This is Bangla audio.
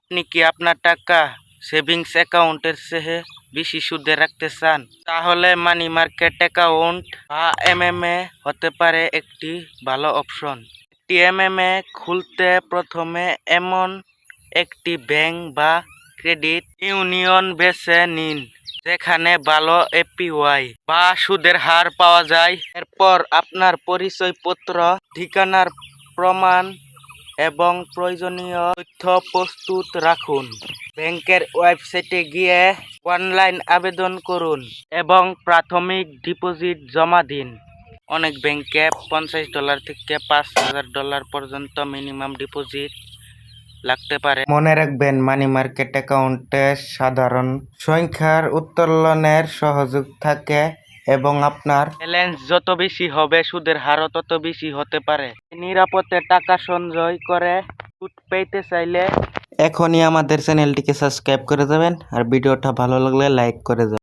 আপনি কি আপনার টাকা সেভিংস অ্যাকাউন্টের চেয়ে বেশি সুদে রাখতে চান? তাহলে মানি মার্কেট অ্যাকাউন্ট বা এমএমএ হতে পারে একটি ভালো অপশন। একটি এমএমএ খুলতে প্রথমে এমন একটি ব্যাংক বা ক্রেডিট ইউনিয়ন বেছে নিন যেখানে ভালো এপিওয়াই বা সুদের হার পাওয়া যায়। এরপর আপনার পরিচয়পত্র, ঠিকানার প্রমাণ এবং প্রয়োজনীয় তথ্য প্রস্তুত রাখুন। ব্যাংকের ওয়েবসাইটে গিয়ে অনলাইন আবেদন করুন এবং প্রাথমিক ডিপোজিট জমা দিন। অনেক ব্যাংকে $50 থেকে $5,000 পর্যন্ত মিনিমাম ডিপোজিট লাগতে পারে। মনে রাখবেন, মানি মার্কেট অ্যাকাউন্টে সাধারণ সংখ্যার উত্তোলনের সুযোগ থাকে এবং আপনার ব্যালেন্স যত বেশি হবে সুদের হারও তত বেশি হতে পারে। নিরাপদে টাকা সঞ্চয় করে সুদ পেতে চাইলে এখনই আমাদের চ্যানেলটিকে সাবস্ক্রাইব করে যাবেন আর ভিডিওটা ভালো লাগলে লাইক করে যাবেন।